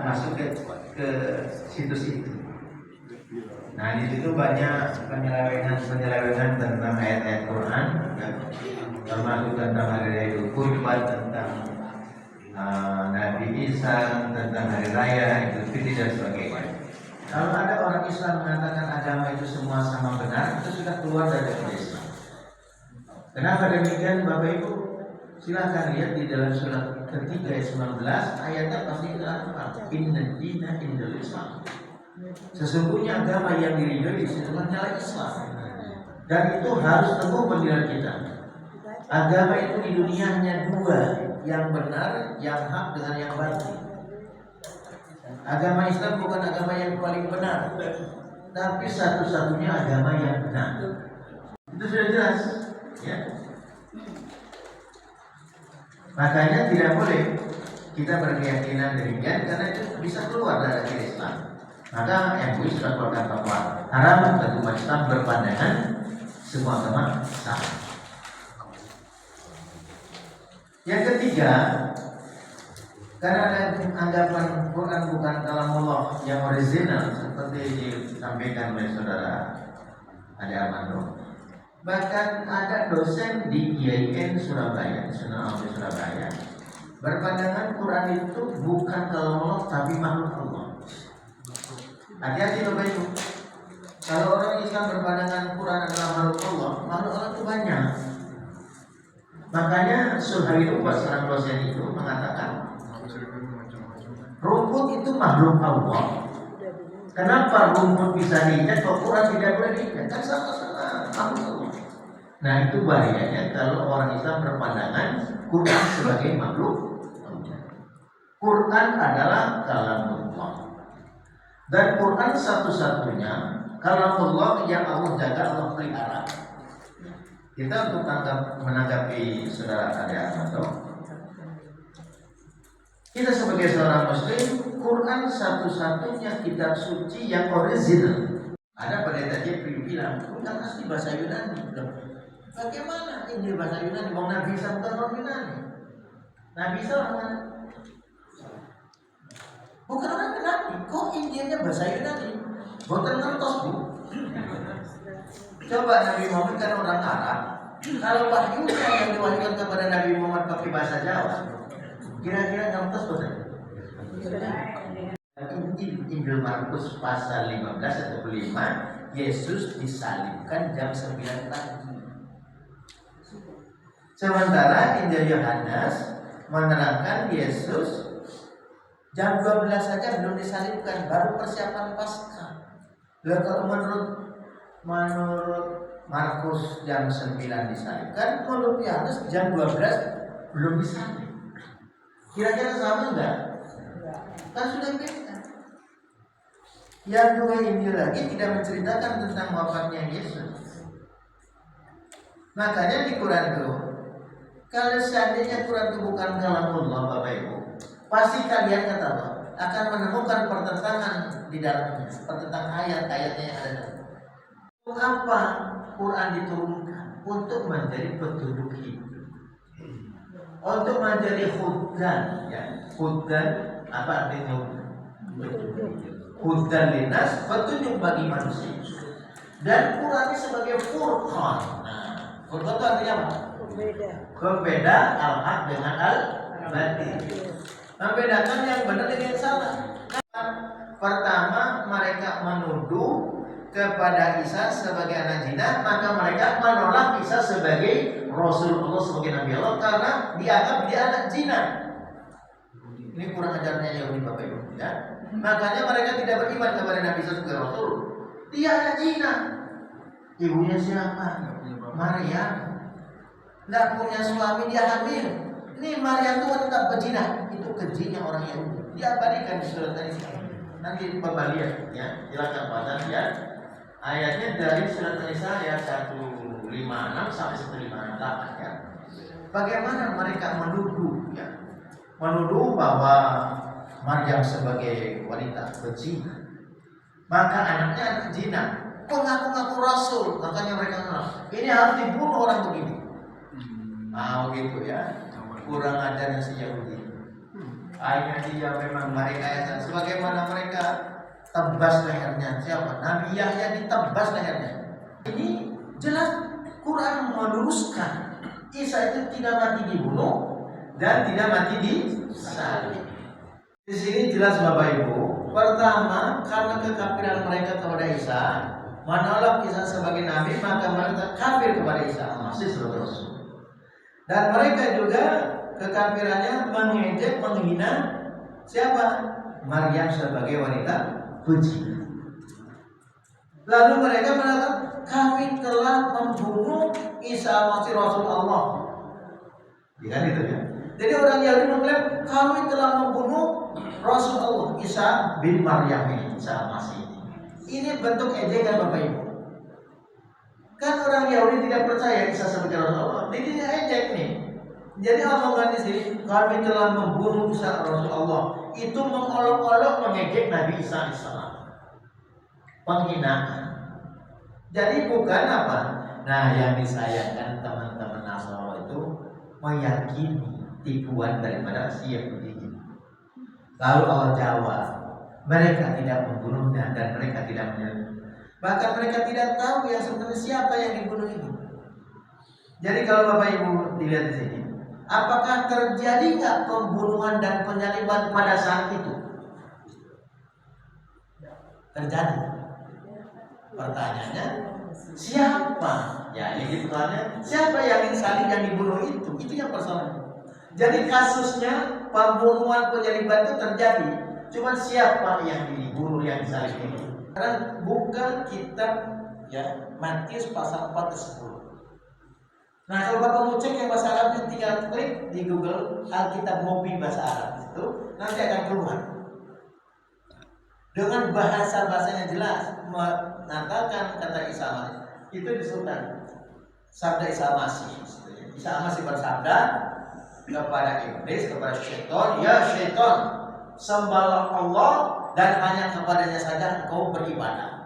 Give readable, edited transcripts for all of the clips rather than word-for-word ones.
Masuk ke situs itu. Nah, di situ banyak penyelewengan tentang ayat-ayat Quran, ya. Termasuk tentang hari raya Idul Kurban, tentang Nabi Isa, tentang hari raya Idul Fitri dan sebagainya. Kalau ada orang Islam mengatakan agama itu semua sama benar, itu sudah keluar dari agama Islam. Kenapa demikian, Bapak Ibu? Silahkan lihat di dalam surat ketiga ayat 19, ayatnya pasti kita hafal. Inna dina indal Islam. Sesungguhnya agama yang diridhoi di situ hanyalah Islam. Dan itu harus teguh pendirian kita. Agama itu di dunia hanya dua, yang benar, yang hak dengan yang batil. Agama Islam bukan agama yang paling benar, tapi satu-satunya agama yang benar. Itu sudah jelas, ya. Makanya tidak boleh kita berkeyakinan demikian karena itu bisa keluar dari Islam. Maka MUI sudah keluarkan fatwa haram bagi umat Islam berpandangan semua agama sama. Yang ketiga, karena ada anggapan Quran bukan kalamullah yang original seperti disampaikan oleh saudara Ade Armando. Bahkan ada dosen di IAIN Surabaya, Surabaya, berpandangan Quran itu bukan kalamullah tapi makhluk Allah. Hati-hati Bapak Ibu. Kalau orang Islam berpandangan Quran adalah makhluk Allah itu banyak. Makanya Suhail Ubas, seorang dosen itu mengatakan rumput itu makhluk Allah. Kenapa rumput bisa diinjak, kalau Quran tidak boleh diinjak? Kan sama-sama makhluk Allah. Nah, itu bahayanya kalau orang Islam berpandangan Quran sebagai makhluk Allah. Quran adalah kalamullah. Dan Quran satu-satunya kalamullah yang Allah jaga, Allah pelihara. Kita untuk menanggapi saudara Ade Armando, kita sebagai seorang Muslim, Quran satu-satunya kitab suci yang original. Ada pendeta Jeffrey bilang, bukan asli bahasa Yunani. Bagaimana Injil bahasa Yunani? Mau Nabi Isa bukan orang Yunani. Nabi Isa orang mana? Bukan orang Yunani. Kok Injilnya bahasa Yunani? Bukan ngertos, Bu. Coba Nabi Muhammad kan orang Arab. Kalau wahyunya yang diwahyukan kepada Nabi Muhammad pakai bahasa Jawa, kira-kira ngertos bukan? Injil Markus pasal 15 atau 5, Yesus disalibkan jam 9 pagi. Sementara Injil Yohanes menerangkan Yesus jam 12 saja belum disalibkan, baru persiapan Paskah. Lalu kalau menurut Markus jam 9 disalibkan, menurut Yohanes jam 12 belum disalib. Kira-kira sama enggak? Kan sudah beda. Yang dua Injil lagi tidak menceritakan tentang wafatnya Yesus. Makanya di Quran itu, kalau seandainya Quran itu bukan kalamullah, Bapak Ibu, pasti kalian kata Allah akan menemukan pertentangan di dalamnya, pertentangan ayat-ayatnya yang ada dalam. Apa Quran diturunkan? Untuk menjadi petunjuk hidup, untuk menjadi hudan, ya. Hudan apa artinya hudan? Hudan linnas, petunjuk bagi manusia. Dan Quran ini sebagai furqan. Nah, furqan itu artinya apa? Pembeda al-haq dengan al-batil. Membedakan yang benar dengan yang salah. Pertama, mereka menuduh kepada Isa sebagai anak zina, maka mereka menolak Isa sebagai Rasulullah, sebagai Nabi Allah, karena dianggap dia anak zina. Ini kurang ajarnya Yahudi, Bapak Ibu, ya. Makanya mereka tidak beriman kepada Nabi Isa sebagai Rasul. Dia anak zina. Ibunya siapa? Maryam. Tidak punya suami, dia hamil. Ini Maryam itu wanita berzina. Itu kejinya orang Yahudi. Diabadikan di surat An-Nisa. Nanti Bapak lihat ya, silakan baca ya. Ayatnya dari surat An-Nisa ayat 156 sampai 158 ya. Bagaimana mereka menuduh ya? Menuduh bahwa Maryam sebagai wanita berzina. Maka anaknya anak zina. Mengaku-ngaku rasul, makanya mereka bilang ini harus dibunuh orang begini. Begitu ya. Kurang ajarnya si Yahudi. Akhirnya dia memang mereka sebagaimana mereka tebas lehernya. Siapa? Nabi Yahya ditebas lehernya. Ini jelas Quran meluruskan Isa itu tidak mati dibunuh dan tidak mati disalib. Di sini jelas Bapak Ibu. Pertama, karena kekafiran mereka kepada Isa, menolak Isa sebagai nabi, maka mereka kafir kepada Isa masih sebagai rasul. Dan mereka juga kekafirannya mengejek, menghina siapa? Maryam sebagai wanita berzina. Lalu mereka mengatakan kami telah membunuh Isa masih Rasul Allah. Ya itu ya. Jadi orang Yahudi mengklaim kami telah membunuh Rasul Allah Isa bin Maryam ini, Isa masih ini. Ini bentuk ejekan Bapak Ibu. Kan orang Yahudi tidak percaya Isa sebagai Rasul Allah. Jadi dia ejek nih. Jadi omongan di sini kami telah membunuh Isa Rasul Allah. Itu mengolok-olok mengejek Nabi Isa alaihissalam. Penghinaan. Jadi bukan apa? Nah, yang disayangkan teman-teman Nasrani itu meyakini tipuan daripada si Yahudi ini. Lalu Allah jawab, mereka tidak membunuhnya dan mereka tidak menyerang. Bahkan mereka tidak tahu yang sebenarnya siapa yang dibunuh ini. Jadi kalau Bapak Ibu dilihat di sini, apakah terjadi nggak pembunuhan dan penyaliban pada saat itu? Terjadi. Pertanyaannya, siapa? Ya, ini pertanyaan. Siapa yang disalib yang dibunuh itu? Itu yang persoalannya. Jadi kasusnya pembunuhan penyaliban itu terjadi. Cuma siapa yang dibunuh yang disalib ini? Karena bukan kitab ya Matius pasal 4 ke 10. Nah, kalau Bapak mau cek yang bahasa Arabnya tinggal klik di Google Alkitab Mobi bahasa Arab itu nanti akan keluar. Dengan bahasa-bahasanya jelas mengatakan kata Isa Masih itu disebutkan sabda Isa Masih. Isa Masih bersabda kepada iblis, kepada syaitan, ya syaitan, sembahlah Allah dan hanya kepadanya saja engkau beribadah.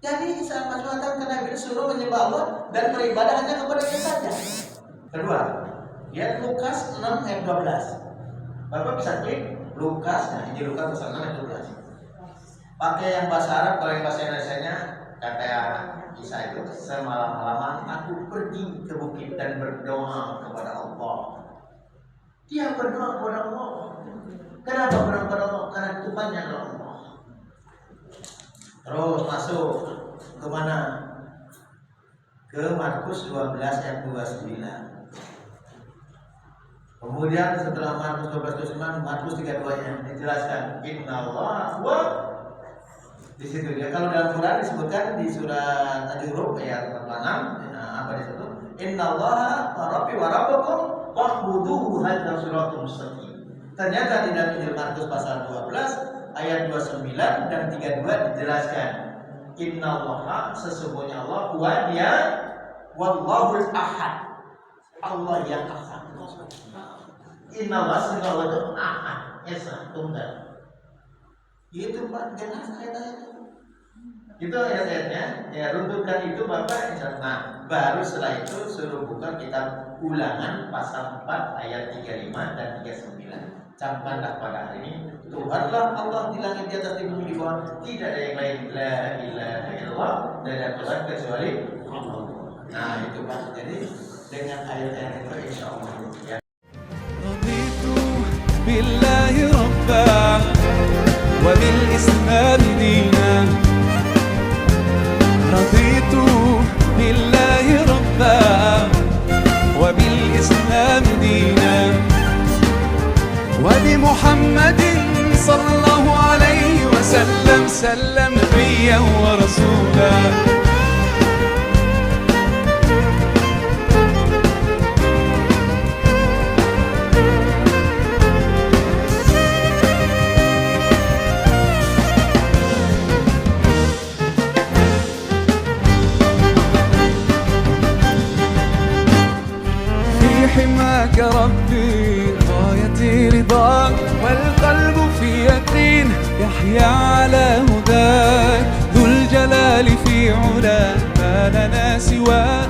Jadi Isa Masih mengatakan karena iblis suruh menyembah Allah dan beribadah hanya kepadanya saja. Kedua, lihat Lukas 6 ayat 12. Bapak bisa klik Lukas, nah ini Lukas pasal 6 ayat 12. Pakai yang bahasa Arab, kalau yang bahasa Indonesianya kata Isa itu, semalam-malaman aku pergi ke bukit dan berdoa kepada Allah. Dia berdoa kepada Allah. Kenapa berdoa kepada Allah? Karena Tuhannya adalah Allah. Terus masuk ke mana? Ke Markus 12 ayat 29. Kemudian setelah Markus 12 Markus 32 yang dijelaskan Innallaha wa di situ ya. Kalau dalam Quran disebutkan di surat Al-Huruf ayat 46 apa disebut? Innallaha rabbi wa rabbukum wa'buduhu hadza siratal mustaqim. Ternyata di dalam Injil Markus pasal 12 ayat 29 dan 32 dijelaskan Innallaha sesungguhnya Allah huwa dia wallahul ahad. Allah yang ahad. Innallaha sesungguhnya Allah itu ahad, esa tunggal. Itu Pak jelas ayat-ayatnya. Itu ayat-ayatnya. Ya runtutan itu Bapak insya Allah. Nah, baru setelah itu suruh buka kitab Ulangan pasal 4 ayat 35 dan 39. Camkanlah pada hari ini Tuhanlah Allah di langit di atas di bumi di bawah. Tidak ada yang lain. La ilaha illallah. Tidak ada Tuhan kecuali Allah. Nah itu Pak. Jadi dengan ayat-ayat itu insya Allah ya. Raditu billahi rabbah wa bil islam dinan. Raditu billahi rabbah wa bil islam dinan. Wa bi Muhammadin sallallahu alaihi wasallam وسلم نبيا ورسولا. في حماك ربي غايتي رضاك، والقلب في يقين يحيا على هداك. ذو الجلال في علا ما لنا سواك،